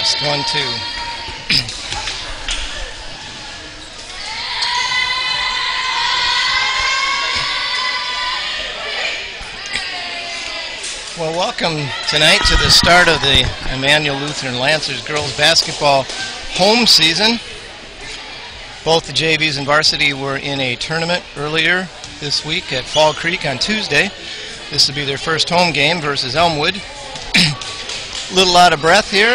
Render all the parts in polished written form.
test. 1-2. Well, welcome tonight to the start of the Emmanuel Lutheran Lancers girls basketball home season. Both the JVs and varsity were in a tournament earlier this week at Fall Creek on Tuesday. This will be their first home game versus Elmwood. A little out of breath here.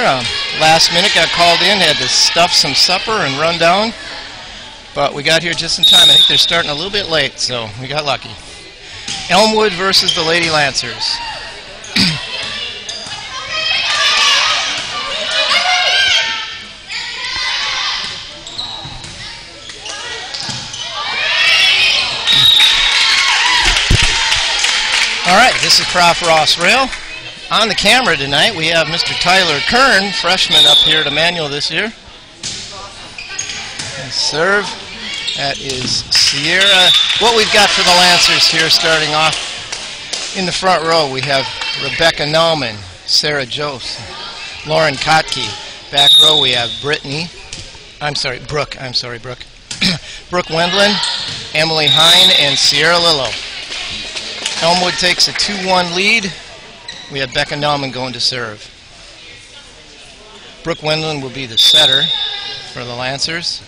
Last minute got called in, had to stuff some supper and run down. But we got here just in time. I think they're starting a little bit late, so we got lucky. Elmwood versus the Lady Lancers. All right, this is Prof. Ross Rail. On the camera tonight, we have Mr. Tyler Kern, freshman up here at Emmanuel this year. And serve, that is Sierra. What we've got for the Lancers here starting off in the front row, we have Rebecca Nauman, Sarah Jose, Lauren Kotke. Back row, we have Brooke. Brooke Wendland, Emily Hine, and Sierra Lillo. Elmwood takes a 2-1 lead. We have Becca Nauman going to serve. Brooke Wendland will be the setter for the Lancers.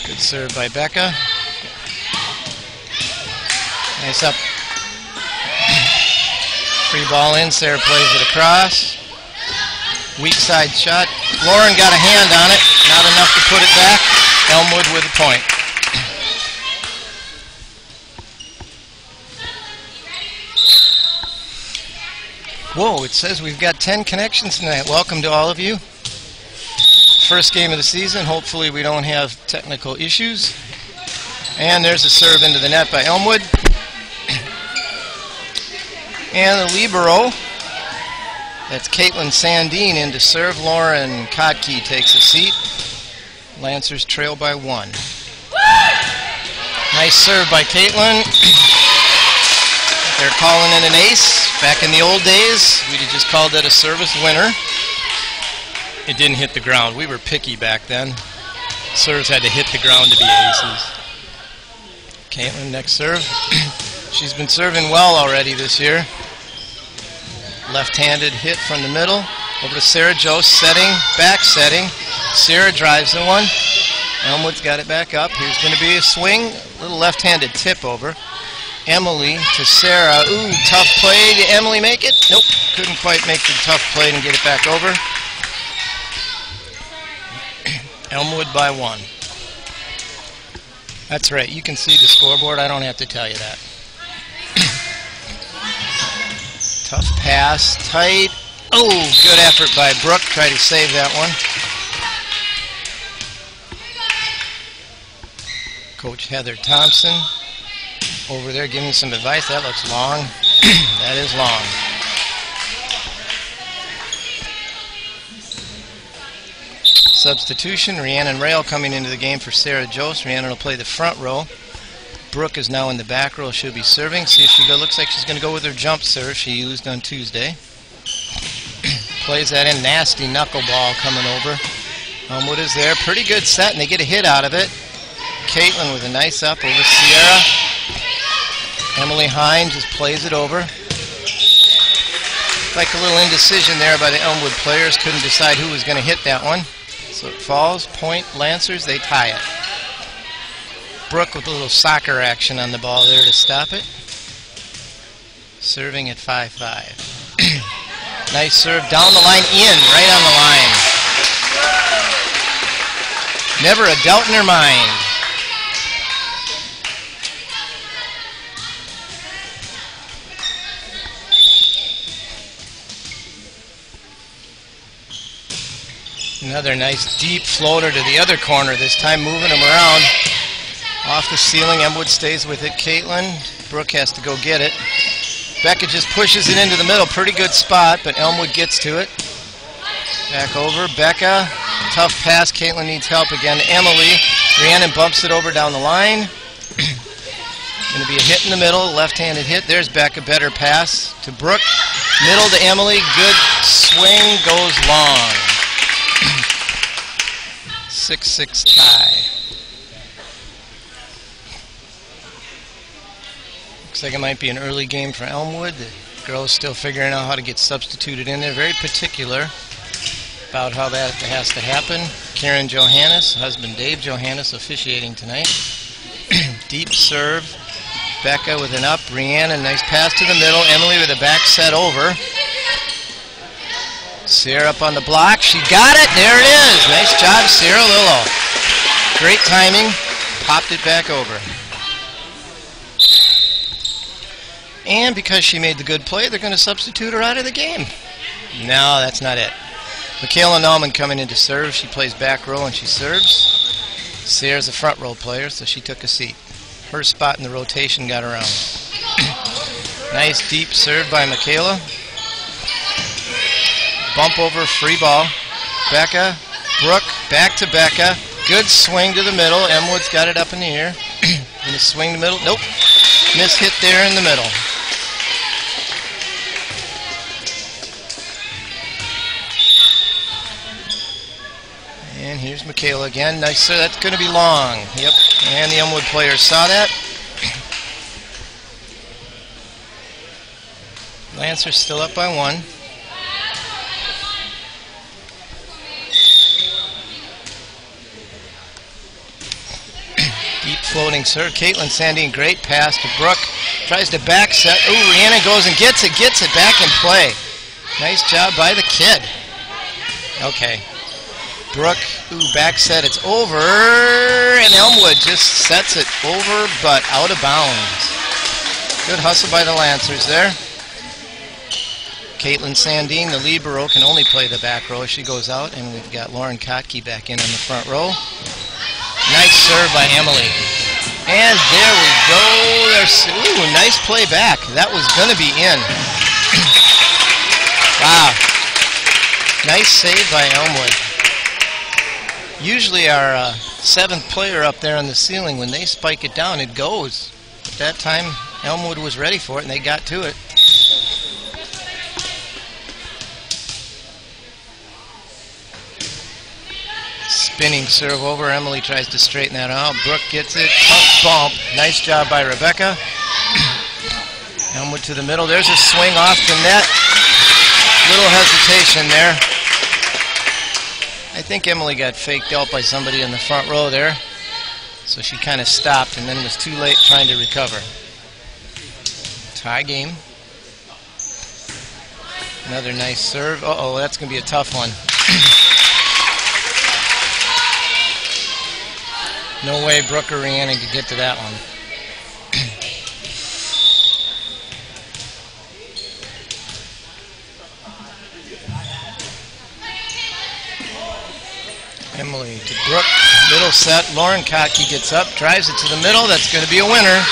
Good serve by Becca. Nice up. Free ball in. Sarah plays it across. Weak side shot. Lauren got a hand on it. Not enough to put it back. Elmwood with a point. Whoa, it says we've got 10 connections tonight. Welcome to all of you. First game of the season. Hopefully we don't have technical issues. And there's a serve into the net by Elmwood. And the libero, that's Caitlin Sandine in to serve. Lauren Kotke takes a seat. Lancers trail by 1. Nice serve by Caitlin. They're calling it an ace. Back in the old days, we'd have just called that a service winner. It didn't hit the ground. We were picky back then. Serves had to hit the ground to be aces. Caitlin, next serve. She's been serving well already this year. Left-handed hit from the middle. Over to Sarah Jose, setting, back setting. Sarah drives the one. Elmwood's got it back up. Here's going to be a swing. A little left-handed tip over. Emily to Sarah. Ooh, tough play. Did Emily make it? Nope. Couldn't quite make the tough play and get it back over. Elmwood by 1. That's right. You can see the scoreboard. I don't have to tell you that. Tough pass. Tight. Oh, good effort by Brooke. Try to save that one. Coach Heather Thompson over there giving some advice. That looks long. That is long. Substitution. Rhiannon Rail coming into the game for Sarah Jose. Rhiannon will play the front row. Brooke is now in the back row. She'll be serving. See if she looks like she's going to go with her jump serve she used on Tuesday. Plays that in. Nasty knuckleball coming over. Elmwood is there. Pretty good set, and they get a hit out of it. Caitlin with a nice up over Sierra. Emily Hine just plays it over. Like a little indecision there by the Elmwood players. Couldn't decide who was going to hit that one. So it falls. Point Lancers. They tie it. Brooke with a little soccer action on the ball there to stop it. Serving at 5-5. Nice serve down the line, in, right on the line. Never a doubt in her mind. Another nice deep floater to the other corner, this time moving them around. Off the ceiling, Elmwood stays with it. Caitlin, Brooke has to go get it. Becca just pushes it into the middle. Pretty good spot, but Elmwood gets to it. Back over, Becca. Tough pass. Caitlin needs help again. Emily. Rhiannon bumps it over down the line. Going to be a hit in the middle, left-handed hit. There's Becca, better pass to Brooke. Middle to Emily. Good swing. Goes long. 6-6 tie. Looks like it might be an early game for Elmwood. The girls still figuring out how to get substituted in there. Very particular about how that has to happen. Karen Johannes, husband Dave Johannes, officiating tonight. Deep serve. Becca with an up. Rhiannon, nice pass to the middle. Emily with a back set over. Sarah up on the block. She got it. There it is. Nice job, Sarah Lillo. Great timing. Popped it back over. And because she made the good play, they're going to substitute her out of the game. No, that's not it. Michaela Nauman coming in to serve. She plays back row and she serves. Sarah's a front row player, so she took a seat. Her spot in the rotation got around. Nice deep serve by Michaela. Bump over, free ball. Becca, Brooke, back to Becca. Good swing to the middle. Elmwood's got it up in the air. Gonna swing the middle. Nope. Miss hit there in the middle. And here's Michaela again. Nice serve. That's going to be long. Yep. And the Elmwood players saw that. Lancers still up by 1. Deep floating serve. Caitlin Sandine, great pass to Brooke. Tries to back set. Ooh, Rhiannon goes and gets it back in play. Nice job by the kid. Okay. Brooke, ooh, back set, it's over, and Elmwood just sets it over, but out of bounds. Good hustle by the Lancers there. Caitlin Sandine, the libero, can only play the back row as she goes out, and we've got Lauren Kotke back in on the front row. Nice serve by Emily. And there we go. There's, ooh, nice play back. That was going to be in. Wow. Nice save by Elmwood. Usually our 7th player up there on the ceiling, when they spike it down, it goes. But that time, Elmwood was ready for it, and they got to it. Spinning serve over. Emily tries to straighten that out. Brooke gets it. Up bump. Nice job by Rebecca. Elmwood to the middle. There's a swing off the net. Little hesitation there. I think Emily got faked out by somebody in the front row there. So she kind of stopped and then was too late trying to recover. Tie game. Another nice serve. Uh-oh, that's going to be a tough one. No way Brooke or Rhiannon could get to that one. Emily to Brooke, middle set. Lauren Kotke gets up, drives it to the middle. That's going to be a winner.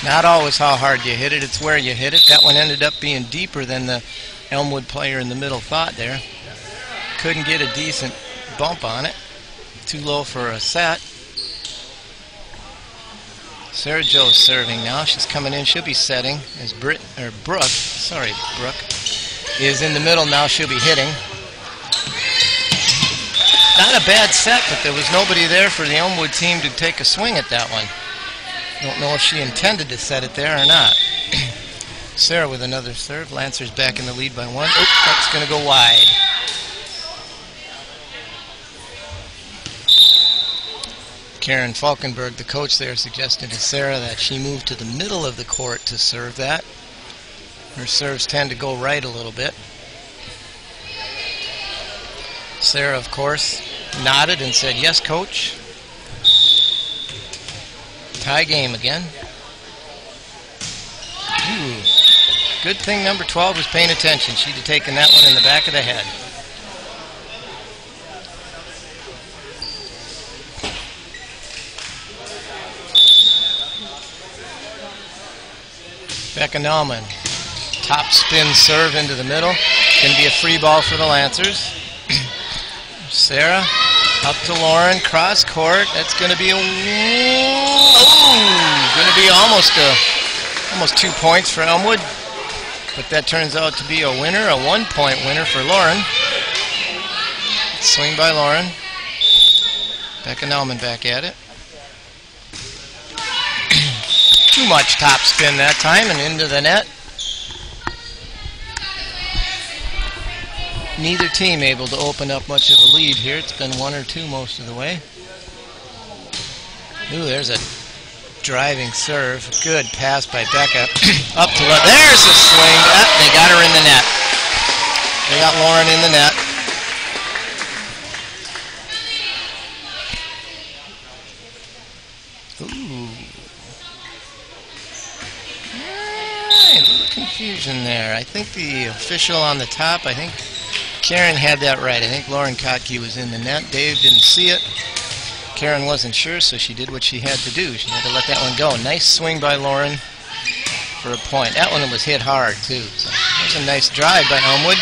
Not always how hard you hit it, it's where you hit it. That one ended up being deeper than the Elmwood player in the middle thought there. Couldn't get a decent bump on it. Too low for a set. Sarah Jo's serving now. She's coming in. She'll be setting as Brooke is in the middle now. She'll be hitting. Not a bad set, but there was nobody there for the Elmwood team to take a swing at that one. Don't know if she intended to set it there or not. Sarah with another serve. Lancers back in the lead by 1. Oh, that's going to go wide. Karen Falkenberg, the coach there, suggested to Sarah that she move to the middle of the court to serve that. Her serves tend to go right a little bit. Sarah, of course, nodded and said, "Yes, coach." Tie game again. Ooh. Good thing number 12 was paying attention. She'd have taken that one in the back of the head. Becca Nauman, top spin serve into the middle. Going to be a free ball for the Lancers. Sarah, up to Lauren, cross court. That's going to be a, going to be almost a Almost 2 points for Elmwood, but that turns out to be a winner, a 1-point winner for Lauren. Swing by Lauren. Becca Nauman back at it. Too much top spin that time and into the net. Neither team able to open up much of a lead here. It's been 1 or 2 most of the way. Ooh, there's a driving serve. Good pass by Becca. Up to left. There's a swing. They got her in the net. They got Lauren in the net. Ooh. A little confusion there. I think the official on the top, I think Karen had that right. I think Lauren Kotke was in the net. Dave didn't see it. Karen wasn't sure, so she did what she had to do. She had to let that one go. Nice swing by Lauren for a point. That one was hit hard, too. So that was a nice drive by Elmwood.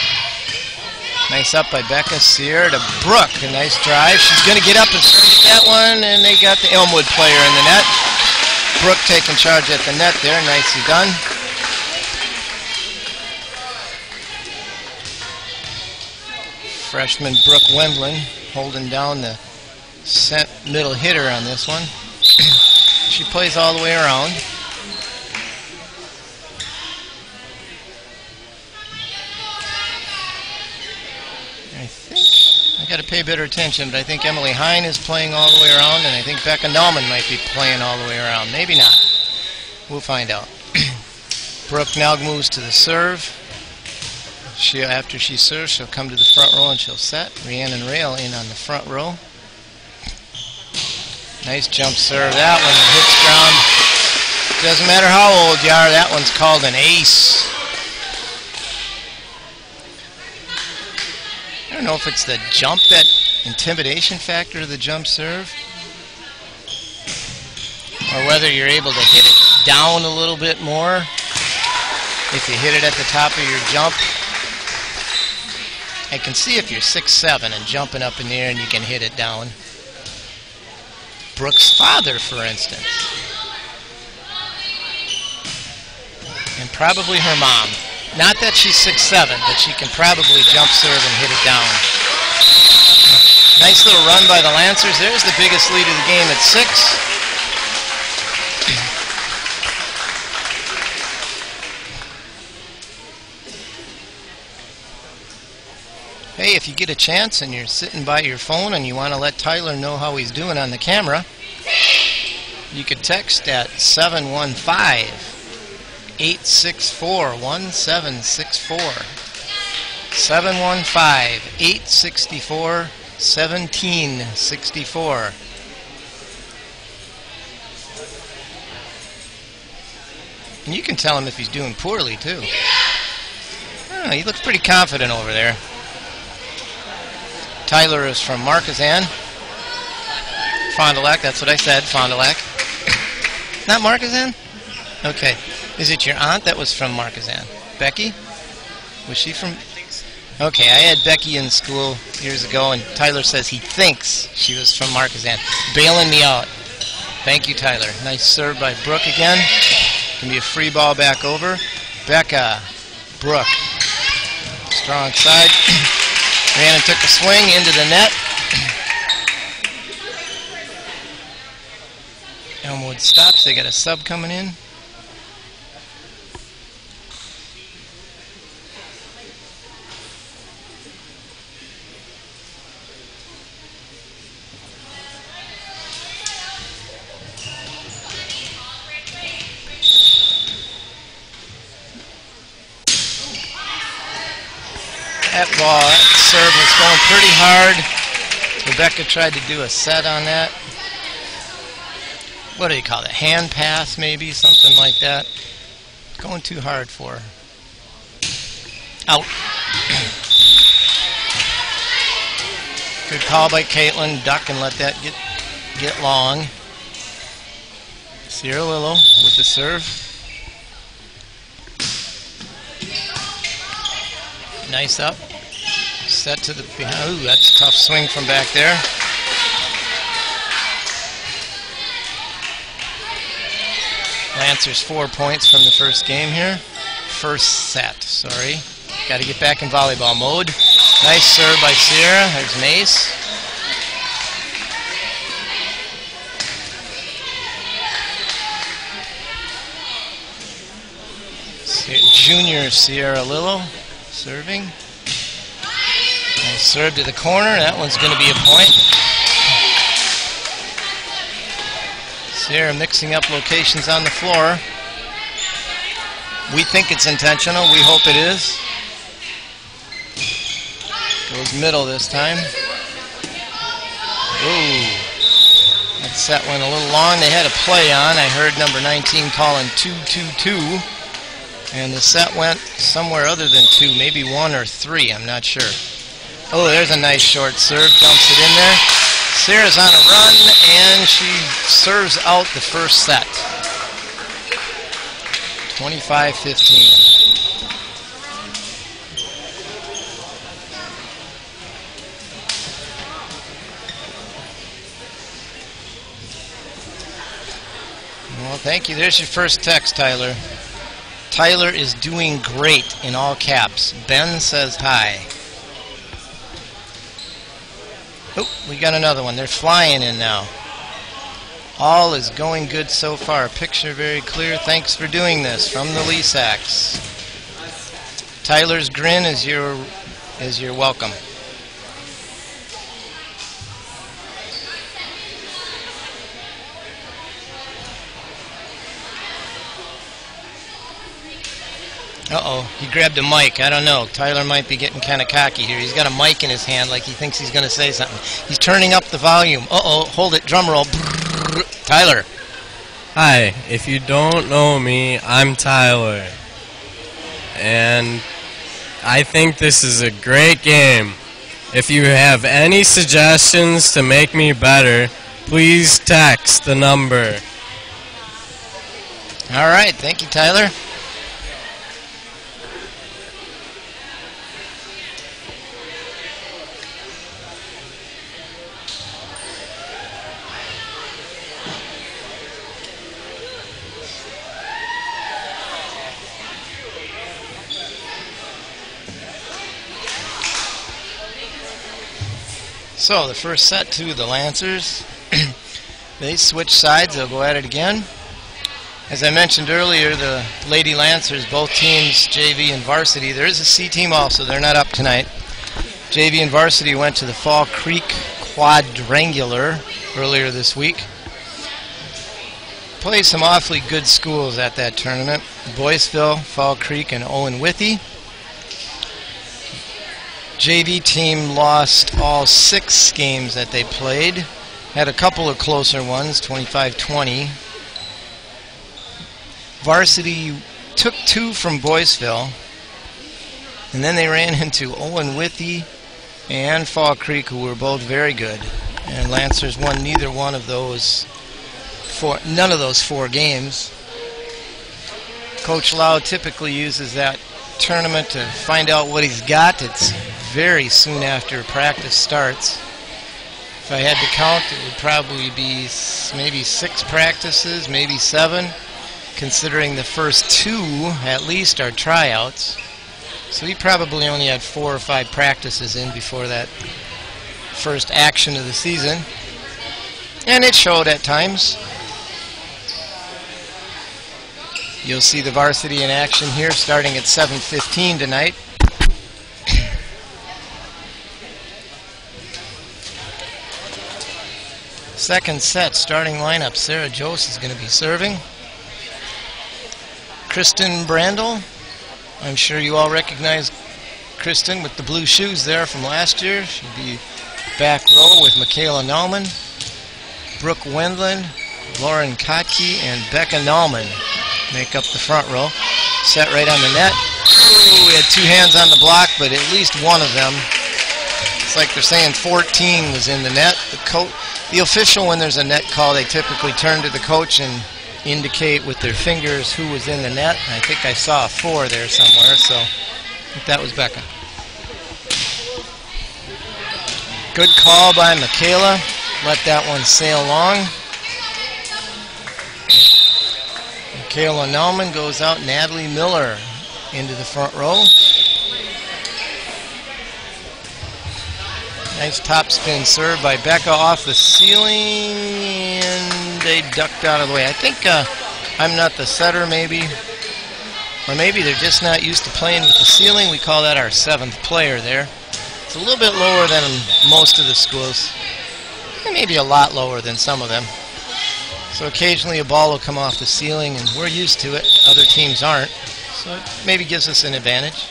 Nice up by Becca. Sierra to Brooke. A nice drive. She's going to get up and get that one, and they got the Elmwood player in the net. Brooke taking charge at the net there. Nicely done. Freshman Brooke Wendland holding down the middle hitter on this one. She plays all the way around. I think I got to pay better attention, but I think Emily Hine is playing all the way around, and I think Becca Nauman might be playing all the way around. Maybe not. We'll find out. Brooke now moves to the serve. After she serves, she'll come to the front row and she'll set. Rhiannon Rail in on the front row. Nice jump serve. That one hits ground. Doesn't matter how old you are, that one's called an ace. I don't know if it's the jump, that intimidation factor of the jump serve, or whether you're able to hit it down a little bit more if you hit it at the top of your jump. I can see if you're 6'7" and jumping up in the air and you can hit it down. Brooke's father, for instance. And probably her mom. Not that she's 6'7", but she can probably jump serve and hit it down. Nice little run by the Lancers. There's the biggest lead of the game at 6. Hey, if you get a chance and you're sitting by your phone and you want to let Tyler know how he's doing on the camera, you could text at 715-864-1764. 715-864-1764. And you can tell him if he's doing poorly, too. Oh, he looks pretty confident over there. Tyler is from Marquezan. Fond du Lac, that's what I said, Fond du Lac. Not Marquezan? Okay. Is it your aunt that was from Marquezan? Becky? Was she from? Okay, I had Becky in school years ago, and Tyler says he thinks she was from Marquezan. Bailing me out. Thank you, Tyler. Nice serve by Brooke again. Can be a free ball back over. Becca. Brooke. Strong side. Rhiannon took a swing into the net. Elmwood stops. They got a sub coming in. That ball, that serve was going pretty hard. Rebecca tried to do a set on that. What do you call it? Hand pass, maybe? Something like that. Going too hard for her. Out. Good call by Caitlin. Duck and let that get long. Sierra Lillo with the serve. Nice up. Set to the behind. Ooh, that's a tough swing from back there. Lancers 4 points from the first game here. First set, sorry. Got to get back in volleyball mode. Nice serve by Sierra. There's an ace. Junior Sierra Lillo serving. Nice serve to the corner. That one's going to be a point. Sierra mixing up locations on the floor. We think it's intentional. We hope it is. Goes middle this time. Ooh. That set went a little long. They had a play on. I heard number 19 calling 2-2-2. And the set went somewhere other than 2, maybe 1 or 3, I'm not sure. Oh, there's a nice short serve, dumps it in there. Sierra's on a run, and she serves out the first set. 25-15. Well, thank you. There's your first text, Tyler. Tyler is doing great in all caps. Ben says hi. Oh, we got another one. They're flying in now. All is going good so far. Picture very clear. Thanks for doing this from the Lee Sachs. Tyler's grin is your welcome. Uh-oh, he grabbed a mic. I don't know. Tyler might be getting kind of cocky here. He's got a mic in his hand like he thinks he's going to say something. He's turning up the volume. Uh-oh, hold it, drum roll. Tyler. Hi, if you don't know me, I'm Tyler. And I think this is a great game. If you have any suggestions to make me better, please text the number. All right, thank you, Tyler. So the first set to the Lancers. They switch sides. They'll go at it again. As I mentioned earlier, the Lady Lancers, both teams, JV and varsity. There is a C team also. They're not up tonight. JV and varsity went to the Fall Creek Quadrangular earlier this week. Played some awfully good schools at that tournament. Boyceville, Fall Creek, and Owen Withy. JV team lost all 6 games that they played. Had a couple of closer ones, 25-20. Varsity took 2 from Boyceville, and then they ran into Owen Withy and Fall Creek, who were both very good. And Lancers won neither one of those none of those 4 games. Coach Lau typically uses that tournament to find out what he's got. It's very soon after practice starts. If I had to count, it would probably be maybe 6 practices, maybe 7, considering the first 2 at least are tryouts. So he probably only had 4 or 5 practices in before that first action of the season. And it showed at times. You'll see the varsity in action here starting at 7:15 tonight. Second set, starting lineup. Sarah Jose is going to be serving. Kristen Brandel. I'm sure you all recognize Kristen with the blue shoes there from last year. She'll be back row with Michaela Nauman, Brooke Wendland, Lauren Kotke, and Becca Nauman make up the front row. Set right on the net. Ooh, we had 2 hands on the block, but at least one of them. It's like they're saying 14 was in the net. The official, when there's a net call, they typically turn to the coach and indicate with their fingers who was in the net. I think I saw a 4 there somewhere, so I think that was Becca. Good call by Michaela. Let that one sail long. Michaela Nauman goes out. Natalie Miller into the front row. Nice top spin serve by Becca off the ceiling, and they ducked out of the way. I think I'm not the setter, maybe. Or maybe they're just not used to playing with the ceiling. We call that our 7th player there. It's a little bit lower than most of the schools. And maybe a lot lower than some of them. So occasionally a ball will come off the ceiling, and we're used to it. Other teams aren't. So it maybe gives us an advantage.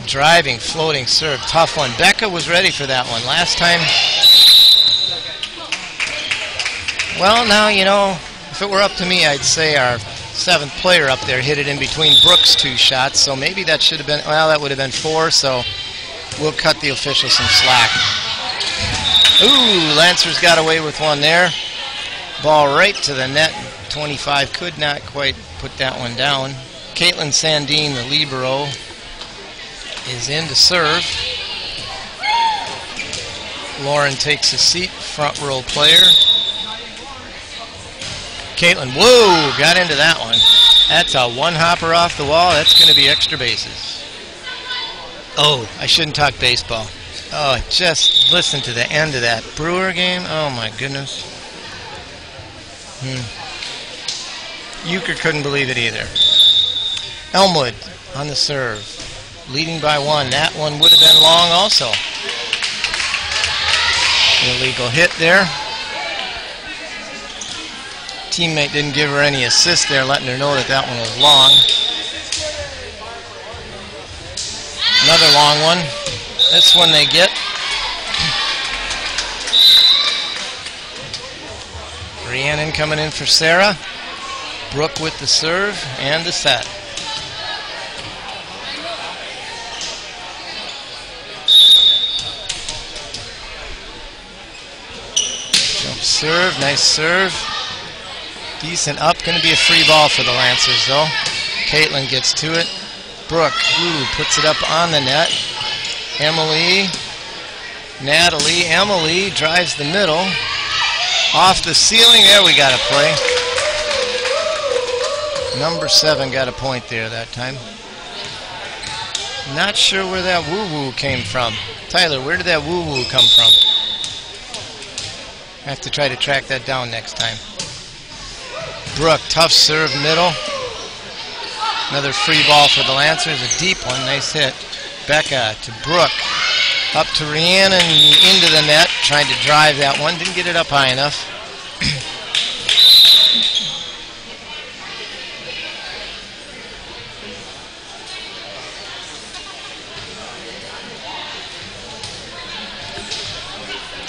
Driving, floating serve. Tough one. Becca was ready for that one. Last time, well, now, you know, if it were up to me, I'd say our 7th player up there hit it in between Brooks' 2 shots. So maybe that should have been, well, that would have been 4. So we'll cut the officials some slack. Ooh, Lancers got away with one there. Ball right to the net. 25 could not quite put that one down. Caitlin Sandine, the libero, is in to serve. Lauren takes a seat, front row player. Caitlin, whoa, got into that one. That's a one-hopper off the wall. That's going to be extra bases. Oh, I shouldn't talk baseball. Oh, just listen to the end of that Brewer game. Oh, my goodness. Euchre couldn't believe it either. Elmwood on the serve. Leading by 1. That one would have been long also. Illegal hit there. Teammate didn't give her any assist there, letting her know that that one was long. Another long one. This one they get. Rhiannon coming in for Sarah. Brooke with the serve and the set. Jump serve, nice serve. Decent up, going to be a free ball for the Lancers though. Caitlin gets to it. Brooke, ooh, puts it up on the net. Emily, Natalie, Emily drives the middle. Off the ceiling, there we got a play. Number 7 got a point there that time. Not sure where that woo-woo came from. Tyler, where did that woo-woo come from? I have to try to track that down next time. Brooke, tough serve middle. Another free ball for the Lancers, a deep one, nice hit. Becca to Brooke. Up to Rhiannon, into the net, trying to drive that one. Didn't get it up high enough.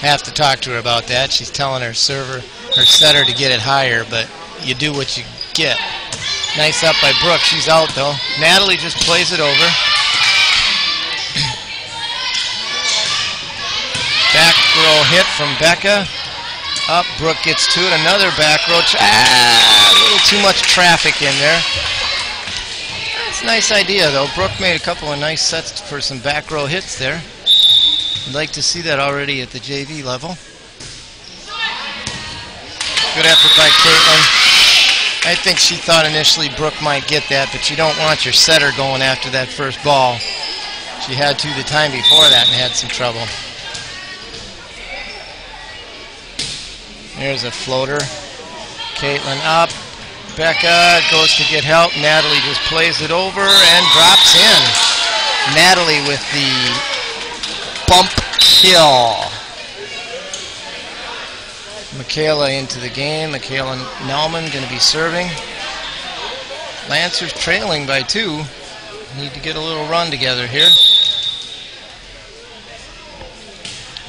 Have to talk to her about that. She's telling her server, her setter, to get it higher, but you do what you get. Nice up by Brooke. She's out though. Natalie just plays it over. Back row hit from Becca. Up, Brooke gets to it. Another back row. A little too much traffic in there. That's a nice idea though. Brooke made a couple of nice sets for some back row hits there. I'd like to see that already at the JV level. Good effort by Caitlin. I think she thought initially Brooke might get that, but you don't want your setter going after that first ball. She had to the time before that and had some trouble. There's a floater. Caitlin up. Becca goes to get help. Natalie just plays it over and drops in. Natalie with the bump kill. Michaela into the game. Michaela Nauman going to be serving. Lancers trailing by 2. Need to get a little run together here.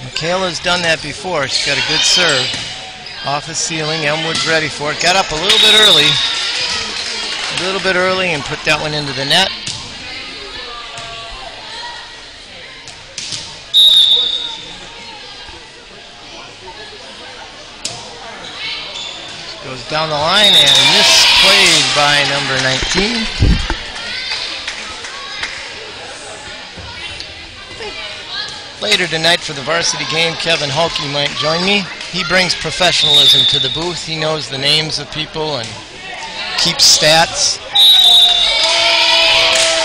Michaela's done that before. She's got a good serve. Off the ceiling. Elmwood's ready for it. Got up a little bit early. And put that one into the net. Goes down the line and misplayed by number 19. Later tonight for the varsity game, Kevin Hulke might join me. He brings professionalism to the booth. He knows the names of people and keeps stats.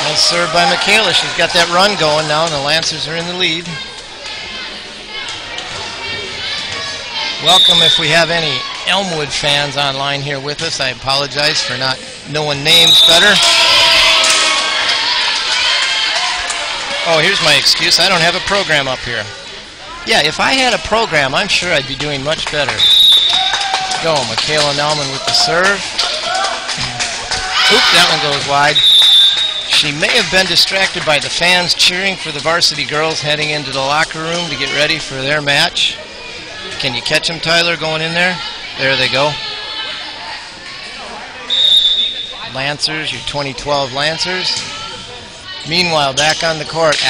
Nice serve by Michaela. She's got that run going now, and the Lancers are in the lead. Welcome if we have any Elmwood fans online here with us. I apologize for not knowing names better. Oh, here's my excuse. I don't have a program up here. Yeah, if I had a program, I'm sure I'd be doing much better. Let's go. Michaela Nauman with the serve. Oop, that one goes wide. She may have been distracted by the fans cheering for the varsity girls heading into the locker room to get ready for their match. Can you catch them, Tyler, going in there? There they go. Lancers, your 2012 Lancers. Meanwhile, back on the court.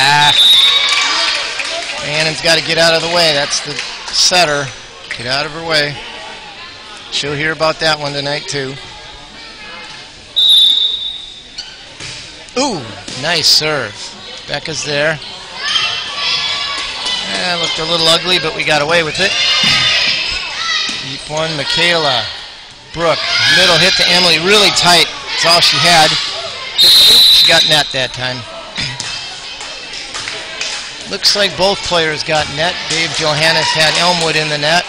Annan's got to get out of the way. That's the setter. Get out of her way. She'll hear about that one tonight, too. Ooh, nice serve. Becca's there. Looked a little ugly, but we got away with it. Deep one, Michaela. Brooke, middle hit to Emily, really tight. That's all she had. She got net that time. Looks like both players got net. Dave Johannes had Elmwood in the net.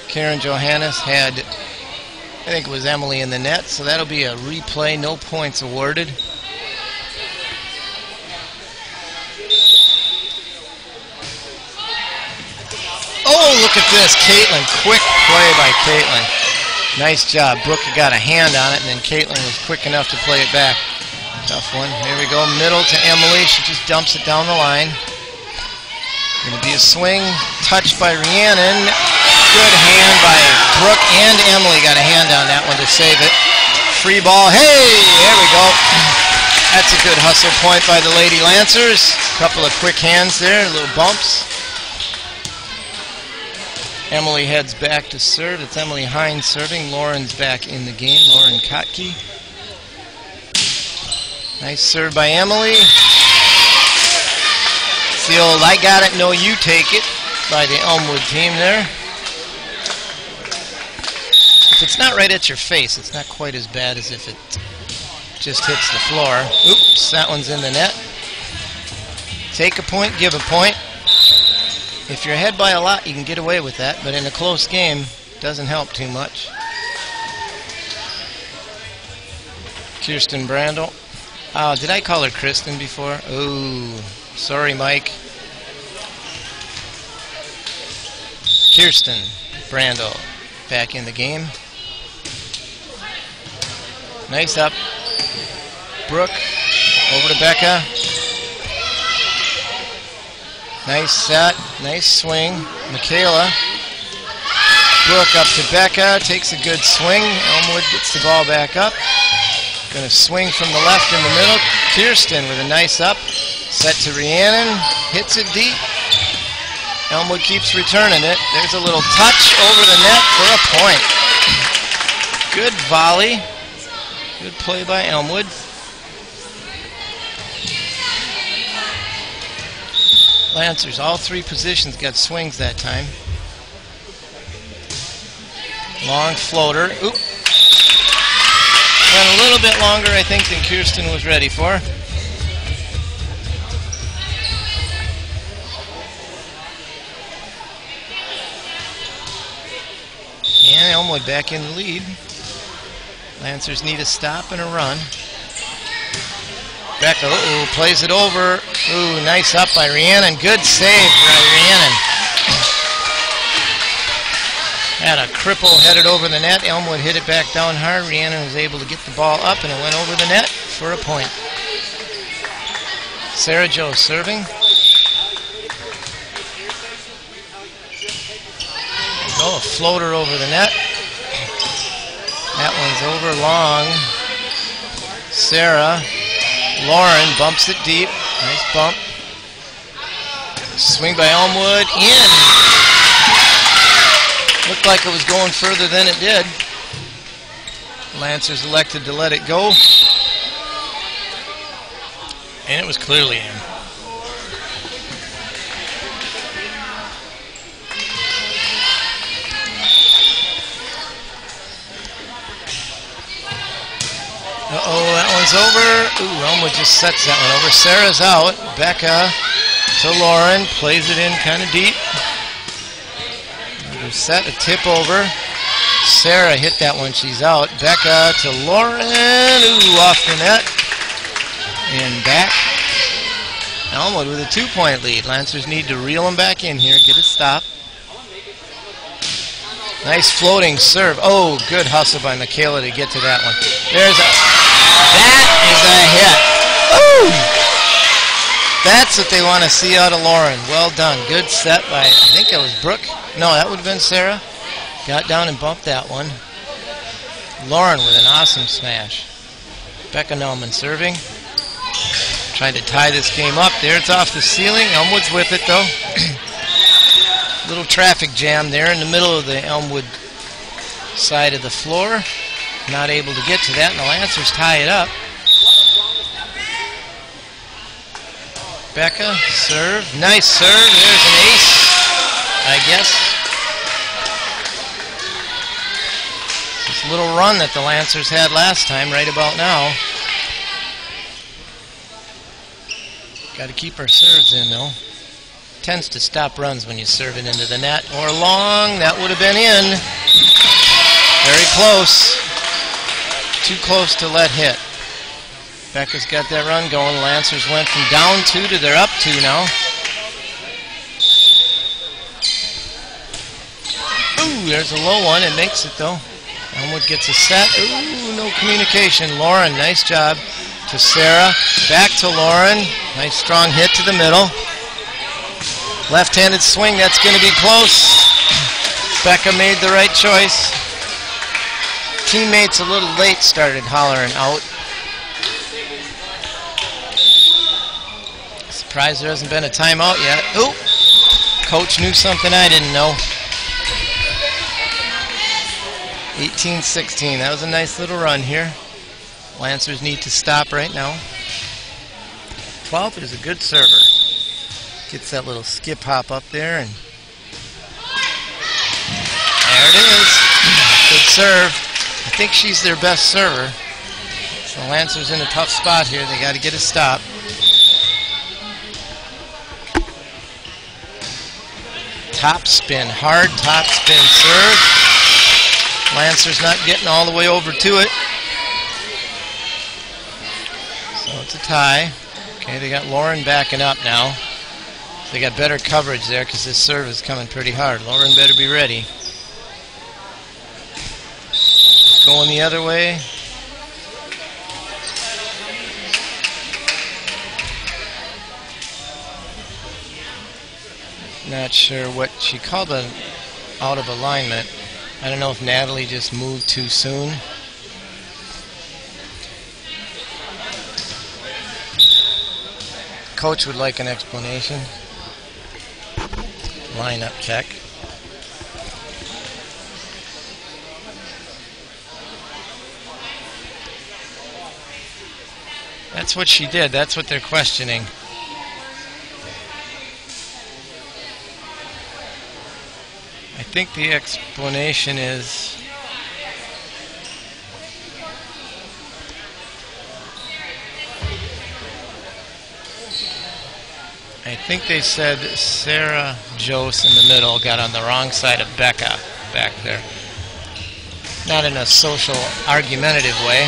Karen Johannes had, I think it was Emily in the net, so that'll be a replay, no points awarded. Oh, look at this, Caitlin. Quick play by Caitlin. Nice job. Brooke got a hand on it, and then Caitlin was quick enough to play it back. Tough one. Here we go. Middle to Emily. She just dumps it down the line. Going to be a swing. Touched by Rhiannon. Good hand by Brooke and Emily. Got a hand on that one to save it. Free ball. Hey! There we go. That's a good hustle point by the Lady Lancers. A couple of quick hands there. Little bumps. Emily heads back to serve. It's Emily Hines serving. Lauren's back in the game. Lauren Kotke. Nice serve by Emily. It's the old I got it, no you take it by the Elmwood team there. If it's not right at your face, it's not quite as bad as if it just hits the floor. Oops, that one's in the net. Take a point, give a point. If you're ahead by a lot, you can get away with that, but in a close game, doesn't help too much. Kirsten Brandel. Oh, did I call her Kristen before? Oh, sorry, Mike. Kirsten Brandel back in the game. Nice up. Brooke over to Becca. Nice set, nice swing. Michaela. Brooke up to Becca, takes a good swing. Elmwood gets the ball back up. Going to swing from the left in the middle. Kirsten with a nice up. Set to Rhiannon, hits it deep. Elmwood keeps returning it. There's a little touch over the net for a point. Good volley. Good play by Elmwood. Lancers, all three positions got swings that time. Long floater. Oop. Went a little bit longer, I think, than Kirsten was ready for. And Elmwood back in the lead. Lancers need a stop and a run. Becca, plays it over. Ooh, nice up by Rhiannon. Good save by Rhiannon. Had a cripple headed over the net. Elmwood hit it back down hard. Rhiannon was able to get the ball up, and it went over the net for a point. Sarah Jo serving. Oh, a floater over the net. That one's over long. Sarah. Lauren bumps it deep. Nice bump. Swing by Elmwood. In. Looked like it was going further than it did. Lancers elected to let it go. And it was clearly in. Uh-oh, that one's over. Ooh, Elmwood just sets that one over. Sarah's out. Becca to Lauren. Plays it in kind of deep. Another set, a tip over. Sarah hit that one. She's out. Becca to Lauren. Ooh, off the net. And back. Elmwood with a 2-point lead. Lancers need to reel them back in here. Get a stop. Nice floating serve. Oh, good hustle by Michaela to get to that one. That is a hit. Ooh! That's what they want to see out of Lauren. Well done. Good set by, I think it was Brooke. No, that would have been Sarah. Got down and bumped that one. Lauren with an awesome smash. Becca Nauman serving. Trying to tie this game up. There, it's off the ceiling. Elmwood's with it, though. Little traffic jam there in the middle of the Elmwood side of the floor. Not able to get to that, and the Lancers tie it up. Becca, serve. Nice serve. There's an ace, I guess. This little run that the Lancers had last time, right about now. Got to keep our serves in, though. Tends to stop runs when you serve it into the net. Or long, that would have been in. Very close. Too close to let hit. Becca's got that run going. Lancers went from down 2 to they're up 2 now. Ooh, there's a low one. It makes it, though. Elmwood gets a set. Ooh, no communication. Lauren, nice job to Sarah. Back to Lauren. Nice strong hit to the middle. Left-handed swing, that's going to be close. Becca made the right choice. Teammates a little late started hollering out. Surprised there hasn't been a timeout yet. Ooh, coach knew something I didn't know. 18-16, that was a nice little run here. Lancers need to stop right now. 12th is a good server. Gets that little skip hop up there, and there it is. Good serve. I think she's their best server. So Lancers in a tough spot here. They got to get a stop. Top spin, hard top spin serve. Lancers not getting all the way over to it. So it's a tie. Okay, they got Lauren backing up now. They got better coverage there because this serve is coming pretty hard. Lauren better be ready. Going the other way. Not sure what she called an out of alignment. I don't know if Natalie just moved too soon. Coach would like an explanation. Lineup check. That's what she did. That's what they're questioning. I think the explanation is I think they said Sarah Jose in the middle got on the wrong side of Becca back there. Not in a social, argumentative way.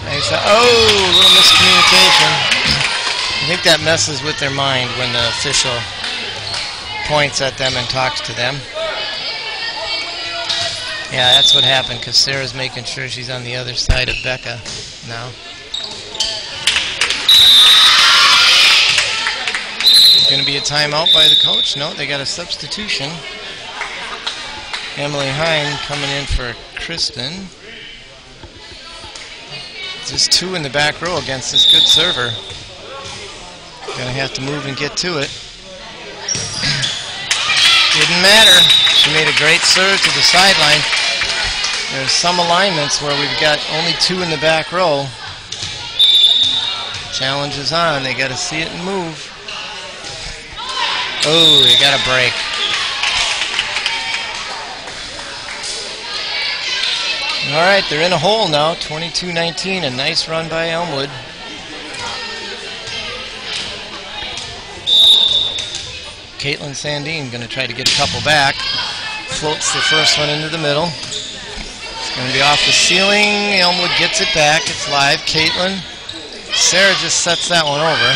They said, oh, a little miscommunication. I think that messes with their mind when the official points at them and talks to them. Yeah, that's what happened because Sarah's making sure she's on the other side of Becca now. Going to be a timeout by the coach? No, they got a substitution. Emily Hine coming in for Kristen. Just 2 in the back row against this good server. Going to have to move and get to it. Didn't matter. She made a great serve to the sideline. There's some alignments where we've got only 2 in the back row. Challenge is on. They got to see it and move. Oh, they got a break. All right, they're in a hole now, 22-19, a nice run by Elmwood. Caitlin Sandine going to try to get a couple back. Floats the first one into the middle. It's going to be off the ceiling. Elmwood gets it back. It's live. Caitlin. Sarah just sets that one over.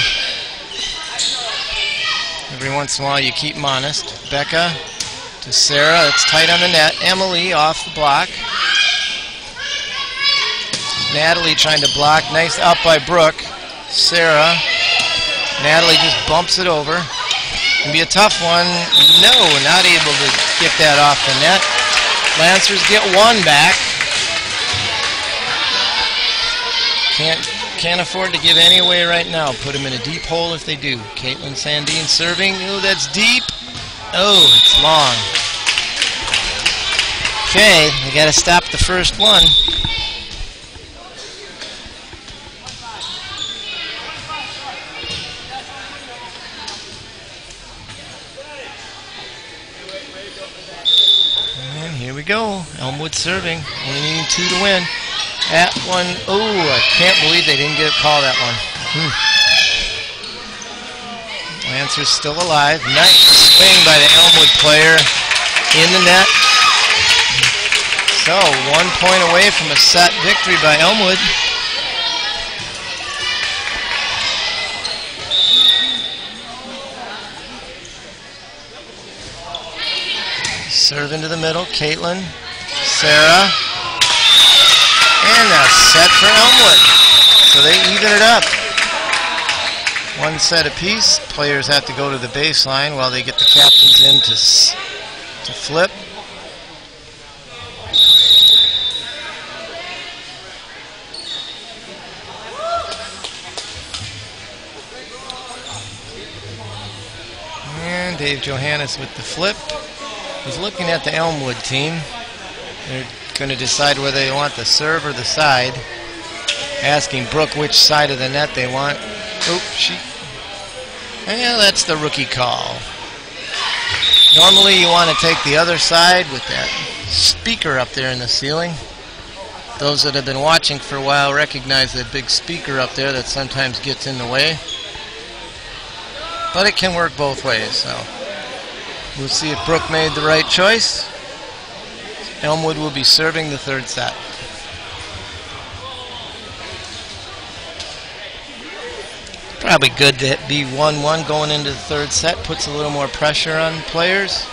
Every once in a while you keep them honest. Becca to Sarah. It's tight on the net. Emily off the block. Natalie trying to block. Nice out by Brooke. Sarah. Natalie just bumps it over. Can be a tough one. No, not able to get that off the net. Lancers get one back. Can't afford to give any away right now. Put them in a deep hole if they do. Caitlin Sandine serving. Oh, that's deep. Oh, it's long. Okay, we got to stop the first one. And here we go. Elmwood serving. Only needing 2 to win. That one, oh, I can't believe they didn't get a call that one. Lancers still alive. Nice swing by the Elmwood player in the net. So, 1 point away from a set victory by Elmwood. Serve into the middle, Caitlin, Sarah. And a set for Elmwood. So they even it up. 1 set apiece. Players have to go to the baseline while they get the captains in to flip. And Dave Johannes with the flip. He's looking at the Elmwood team. They're going to decide whether they want the serve or the side. Asking Brooke which side of the net they want. Yeah, that's the rookie call. Normally you want to take the other side with that speaker up there in the ceiling. Those that have been watching for a while recognize that big speaker up there that sometimes gets in the way. But it can work both ways, so we'll see if Brooke made the right choice. Elmwood will be serving the third set. Probably good to be 1-1 going into the third set. Puts a little more pressure on players.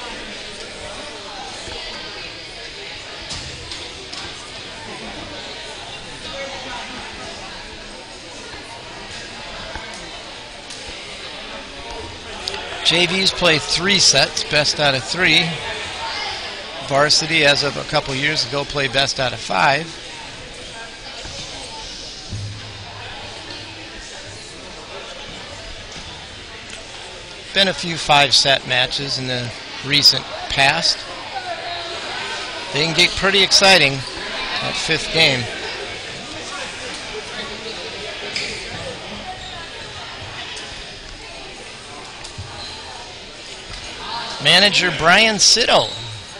JVs play 3 sets, best out of 3. Varsity, as of a couple years ago, play best out of 5. Been a few 5-set matches in the recent past. They can get pretty exciting at 5th game. Manager Brian Sitto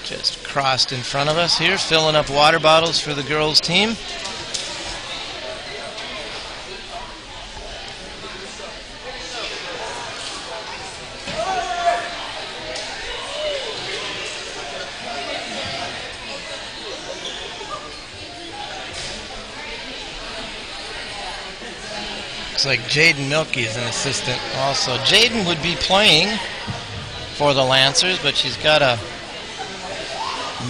just crossed in front of us here, filling up water bottles for the girls' team. Looks like Jaden Milkey is an assistant also. Jaden would be playing for the Lancers, but she's got a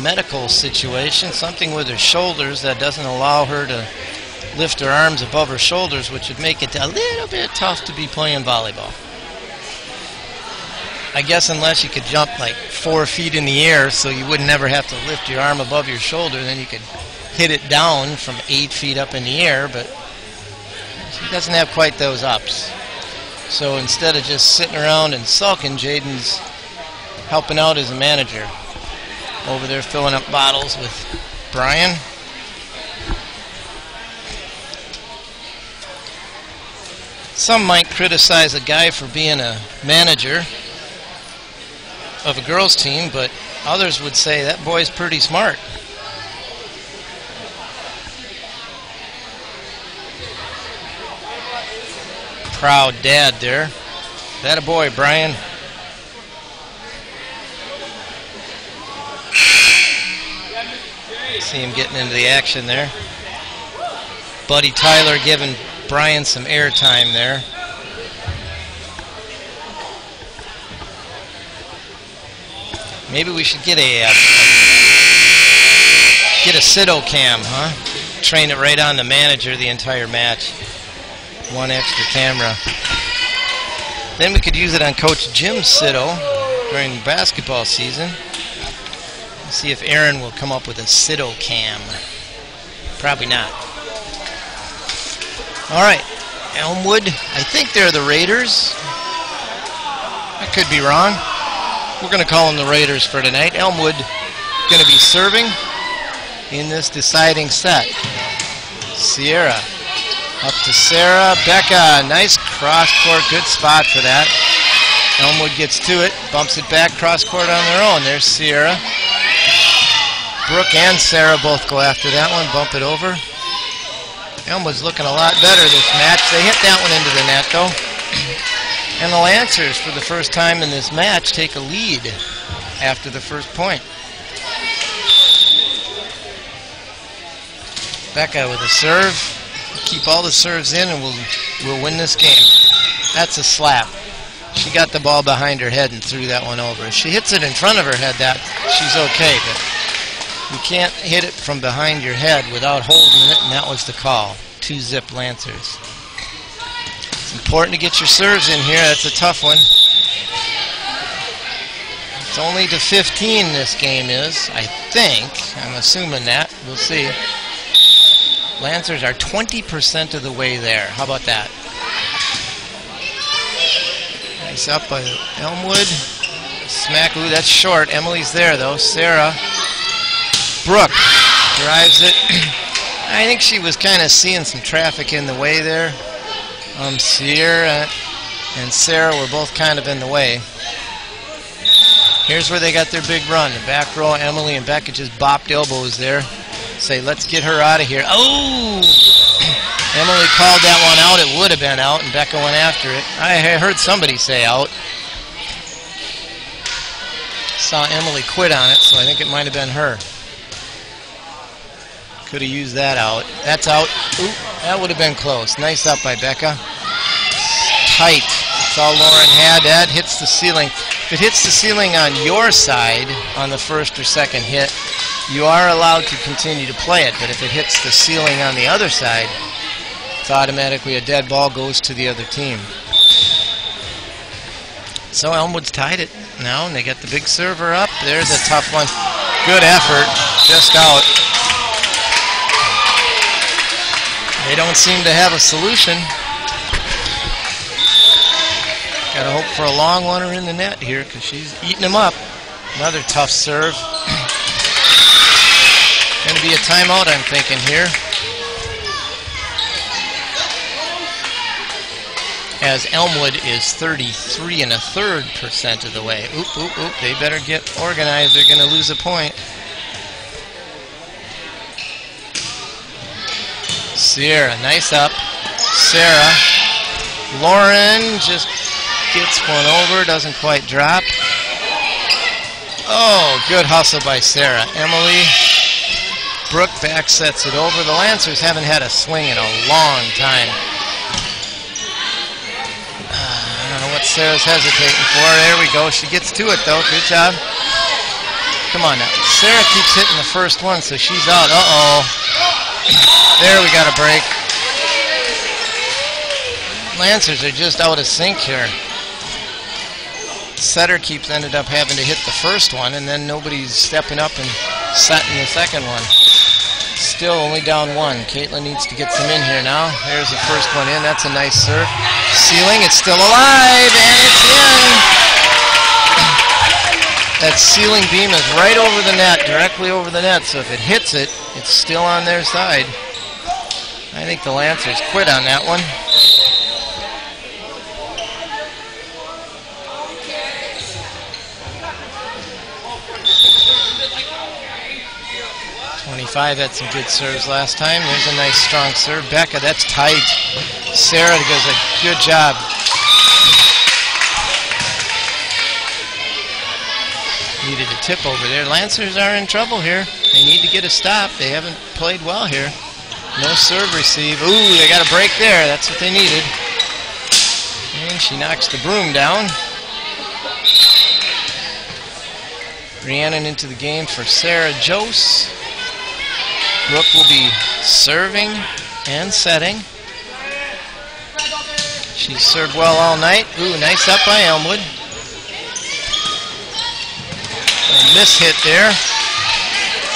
medical situation, something with her shoulders that doesn't allow her to lift her arms above her shoulders, which would make it a little bit tough to be playing volleyball. I guess unless you could jump like 4 feet in the air so you would never have to lift your arm above your shoulder, then you could hit it down from 8 feet up in the air, but she doesn't have quite those ups. So instead of just sitting around and sulking, Jaden's helping out as a manager. Over there filling up bottles with Brian. Some might criticize a guy for being a manager of a girls' team, but others would say that boy's pretty smart. proud dad there. That a boy, Brian. See him getting into the action there. Buddy Tyler giving Brian some airtime there. Maybe we should get a Cito cam, huh? Train it right on the manager the entire match. One extra camera. Then we could use it on Coach Jim Cito during the basketball season. Let's see if Aaron will come up with a Cito cam. Probably not. All right, Elmwood. I think they're the Raiders. I could be wrong. We're going to call them the Raiders for tonight. Elmwood going to be serving in this deciding set. Sierra up to Sarah. Becca, nice cross-court, good spot for that. Elmwood gets to it, bumps it back cross-court on their own. There's Sierra. Brooke and Sarah both go after that one, bump it over. Elmwood's looking a lot better this match. They hit that one into the net, though. And the Lancers, for the first time in this match, take a lead after the first point. Becca with a serve. Keep all the serves in and we'll win this game. That's a slap. She got the ball behind her head and threw that one over. If she hits it in front of her head, she's okay, but you can't hit it from behind your head without holding it, and that was the call. 2-zip Lancers. It's important to get your serves in here. That's a tough one. It's only to 15 this game is, I think. I'm assuming that. We'll see. Lancers are 20% of the way there. How about that? Nice up by Elmwood. Smack. Ooh, that's short. Emily's there, though. Sarah. Brooke drives it. I think she was kind of seeing some traffic in the way there. Sierra and Sarah were both kind of in the way. Here's where they got their big run. The back row, Emily and Becca just bopped elbows there. Say, let's get her out of here. Oh! Emily called that one out. It would have been out, and Becca went after it. I heard somebody say out. Saw Emily quit on it, so I think it might have been her. Could have used that out. That's out. Ooh, that would have been close. Nice up by Becca. Tight. That's all Lauren had. That hits the ceiling. If it hits the ceiling on your side on the first or second hit, you are allowed to continue to play it. But if it hits the ceiling on the other side, it's automatically a dead ball, goes to the other team. So Elmwood's tied it now, and they get the big server up. There's a tough one. Good effort. Just out. They don't seem to have a solution. Got to hope for a long one or in the net here because she's eating them up. Another tough serve. Going to be a timeout, I'm thinking here. As Elmwood is 33 1/3% of the way. Oop, oop, oop. They better get organized. They're going to lose a point. Sierra, nice up. Sarah. Lauren just gets one over, doesn't quite drop. Oh, good hustle by Sarah. Emily. Brooke back sets it over. The Lancers haven't had a swing in a long time. I don't know what Sarah's hesitating for. There we go. She gets to it, though. Good job. Come on now. Sarah keeps hitting the first one, so she's out. Uh-oh. There, we got a break. Lancers are just out of sync here. Setter ended up having to hit the first one, and then nobody's stepping up and setting the second one. Still only down one. Caitlin needs to get some in here now. There's the first one in. That's a nice serve. Ceiling, it's still alive, and it's in. That ceiling beam is right over the net, directly over the net, so if it hits it, it's still on their side. I think the Lancers quit on that one. Had some good serves last time. There's a nice strong serve. Becca, that's tight. Sarah does a good job. Needed a tip over there. Lancers are in trouble here. They need to get a stop. They haven't played well here. No serve receive. Ooh, they got a break there. That's what they needed. And she knocks the broom down. Rhiannon into the game for Sarah Jose. Brooke will be serving and setting. She's served well all night. Ooh, nice up by Elmwood. A miss hit there.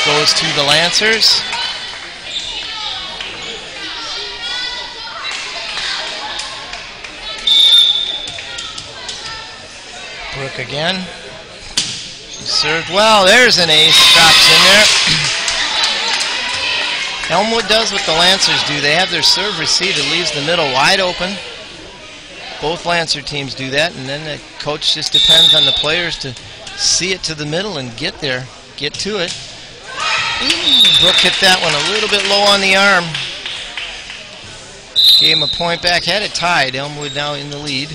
Goes to the Lancers. Brooke again. She served well. There's an ace. Drops in there. Elmwood does what the Lancers do. They have their serve receive. It leaves the middle wide open. Both Lancer teams do that, and then the coach just depends on the players to see it to the middle and get there, get to it. Brooke hit that one a little bit low on the arm. Gave him a point back, had it tied. Elmwood now in the lead.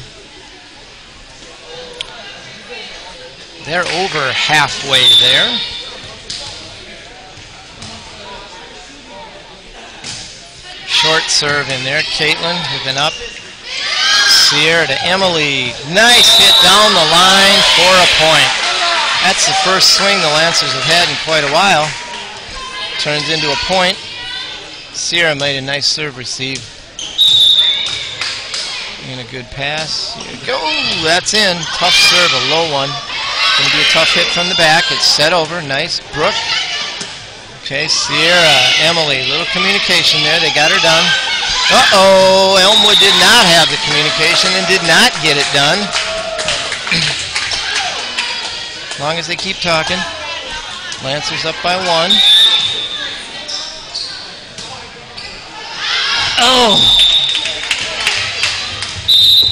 They're over halfway there. Short serve in there. Caitlin with an up. Sierra to Emily. Nice hit down the line for a point. That's the first swing the Lancers have had in quite a while. Turns into a point. Sierra made a nice serve receive. And a good pass. Here we go. That's in. Tough serve, a low one. Going to be a tough hit from the back. It's set over. Nice. Brooke. Okay, Sierra, Emily. Little communication there. They got her done. Uh-oh. Elmwood did not have the communication and did not get it done. As long as they keep talking. Lancers up by 1. Oh!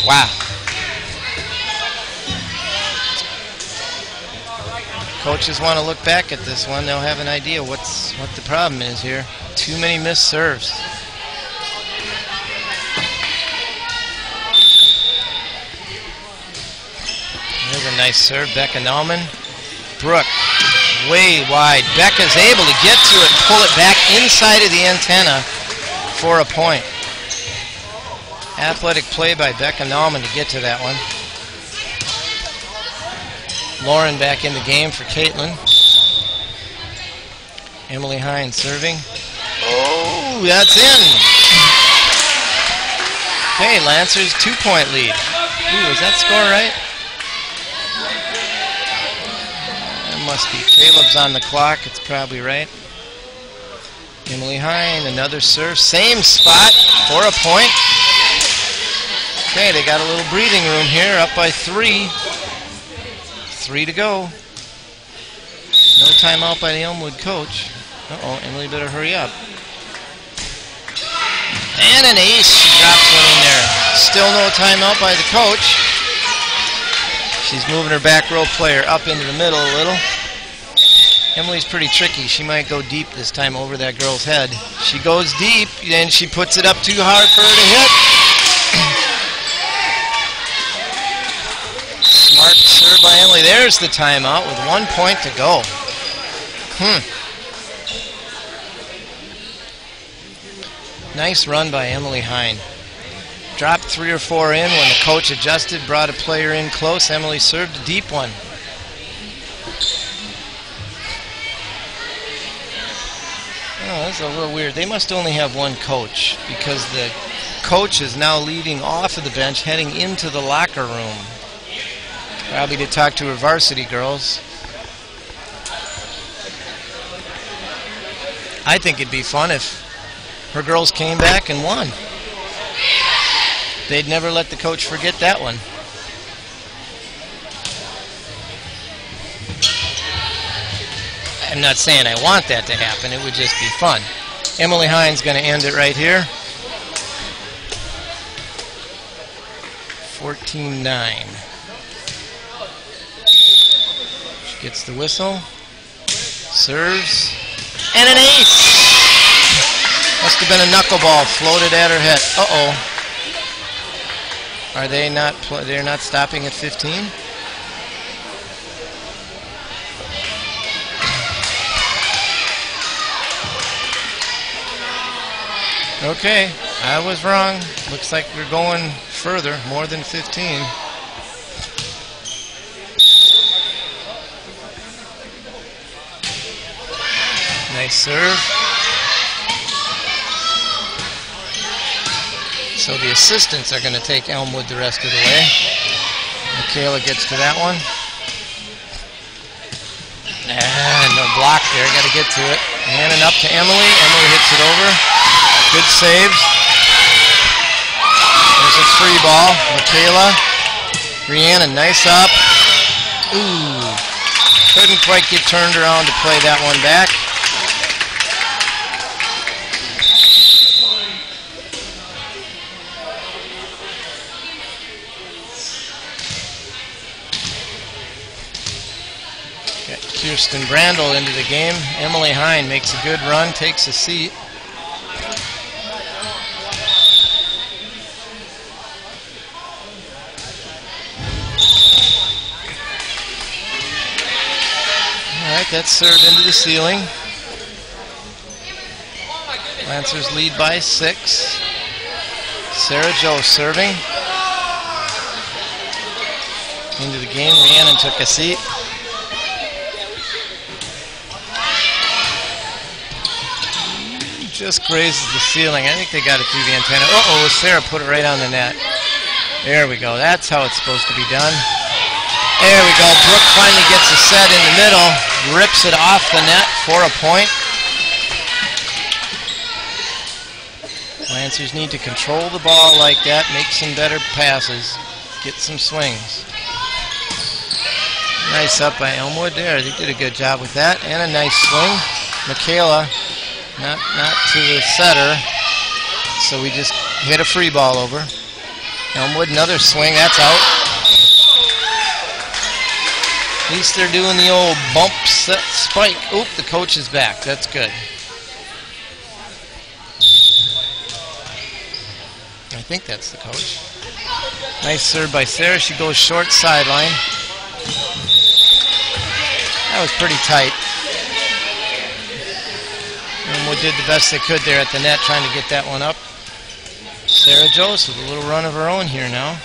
Wow. Coaches want to look back at this one. They'll have an idea what the problem is here. Too many missed serves. There's a nice serve. Becca Nauman. Brooke, way wide. Becca's able to get to it and pull it back inside of the antenna for a point. Athletic play by Becca Nauman to get to that one. Lauren back in the game for Caitlin. Emily Hines serving. Oh, that's in. Okay, Lancers 2-point lead. Ooh, is that score right? That must be. Caleb's on the clock. It's probably right. Emily Hines, another serve. Same spot for a point. Okay, they got a little breathing room here. Up by 3. 3 to go. No timeout by the Elmwood coach. Uh-oh, Emily better hurry up. And an ace. She drops one in there. Still no timeout by the coach. She's moving her back row player up into the middle a little. Emily's pretty tricky. She might go deep this time over that girl's head. She goes deep, and she puts it up too hard for her to hit. Smart serve by Emily. There's the timeout with 1 point to go. Nice run by Emily Hine. Dropped 3 or 4 in when the coach adjusted, brought a player in close. Emily served a deep one. Oh, that's a little weird. They must only have one coach because the coach is now leading off of the bench, heading into the locker room. Probably to talk to her varsity girls. I think it'd be fun if her girls came back and won. They'd never let the coach forget that one. I'm not saying I want that to happen. It would just be fun. Emily Hines going to end it right here. 14-9. She gets the whistle. Serves. And an ace! Must have been a knuckleball floated at her head. Uh-oh. Are they not? They're not stopping at 15. Okay, I was wrong. Looks like we're going further, more than 15. Nice serve. So the assistants are going to take Elmwood the rest of the way. Michaela gets to that one. And no block there, got to get to it. Handing up to Emily. Emily hits it over. Good saves. There's a free ball. Michaela. Rhiannon, nice up. Ooh. Couldn't quite get turned around to play that one back. Got Kirsten Brandel into the game. Emily Hine makes a good run, takes a seat. Alright, that's served into the ceiling. Lancers lead by 6. Sarah Jo serving. Into the game, Rhiannon took a seat. Just grazes the ceiling. I think they got it through the antenna. Uh-oh, Sarah put it right on the net. There we go. That's how it's supposed to be done. There we go. Brooke finally gets a set in the middle. Rips it off the net for a point. Lancers need to control the ball like that, make some better passes, get some swings. Nice up by Elmwood there. They did a good job with that. And a nice swing. Michaela, not to the setter. So we just hit a free ball over. Elmwood, another swing. That's out. At least they're doing the old bump, set, spike. Oop, the coach is back. That's good. I think that's the coach. Nice serve by Sarah. She goes short sideline. That was pretty tight. Elmwood did the best they could there at the net, trying to get that one up. Sarah Joseph with a little run of her own here now.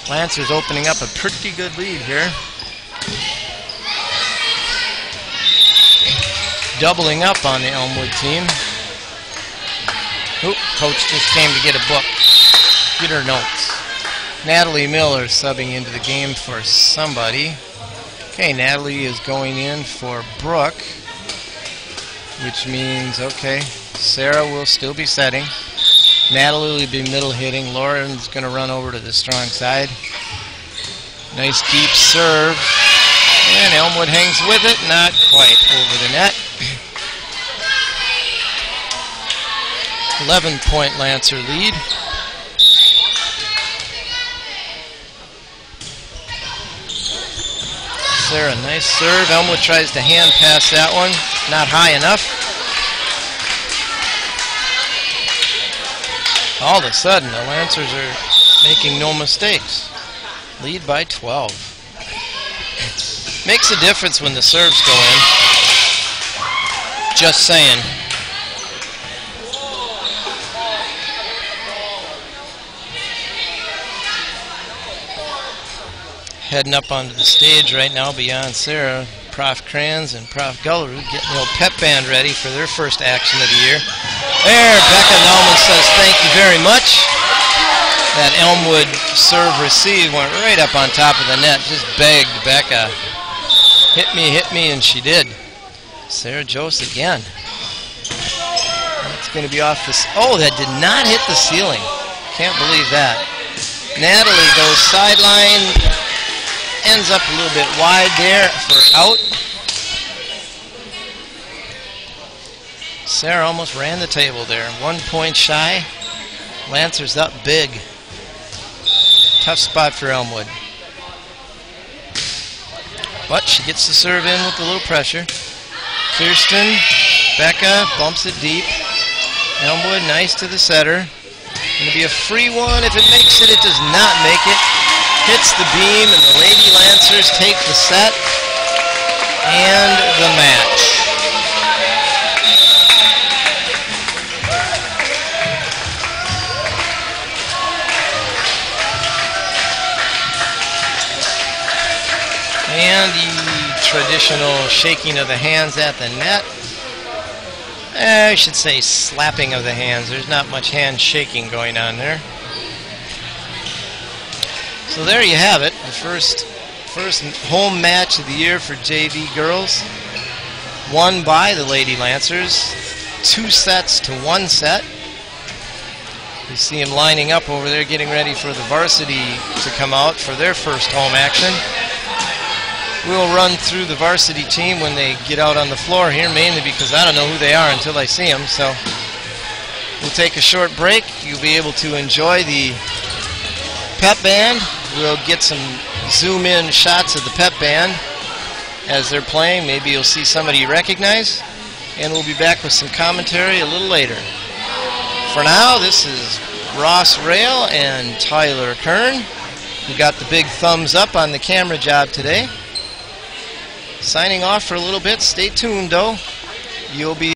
Lancers opening up a pretty good lead here. Doubling up on the Elmwood team. Oop, coach just came to get a book. Get her notes. Natalie Miller subbing into the game for somebody. Okay, Natalie is going in for Brooke, which means, okay, Sarah will still be setting. Natalie will be middle hitting. Lauren's going to run over to the strong side. Nice deep serve. And Elmwood hangs with it. Not quite over the net. 11-point Lancer lead. Sarah, nice serve. Elmwood tries to hand pass that one. Not high enough. All of a sudden, the Lancers are making no mistakes. Lead by 12. Makes a difference when the serves go in. Just saying. Heading up onto the stage right now beyond Sarah, Prof. Kranz and Prof. Gullerud getting the old pep band ready for their first action of the year. There, Becca Nauman says thank you very much. That Elmwood serve receive went right up on top of the net. Just begged Becca, hit me, and she did. Sarah Jose again. That's going to be off this. Oh, that did not hit the ceiling. Can't believe that. Natalie goes sideline. Ends up a little bit wide there for out. Sarah almost ran the table there. 1 point shy. Lancers up big. Tough spot for Elmwood. But she gets the serve in with a little pressure. Kirsten, Becca bumps it deep. Elmwood nice to the setter. Going to be a free one. If it makes it, it does not make it. Hits the beam, and the Lady Lancers take the set and the match. And the traditional shaking of the hands at the net. I should say slapping of the hands. There's not much hand shaking going on there. So there you have it. The first home match of the year for JV girls. Won by the Lady Lancers. 2 sets to 1 set. You see them lining up over there getting ready for the varsity to come out for their first home action. We'll run through the varsity team when they get out on the floor here, mainly because I don't know who they are until I see them. So we'll take a short break. You'll be able to enjoy the pep band. We'll get some zoom-in shots of the pep band as they're playing. Maybe you'll see somebody you recognize. And we'll be back with some commentary a little later. For now, this is Ross Rail and Tyler Kern, who got the big thumbs up on the camera job today. Signing off for a little bit. Stay tuned, though. You'll be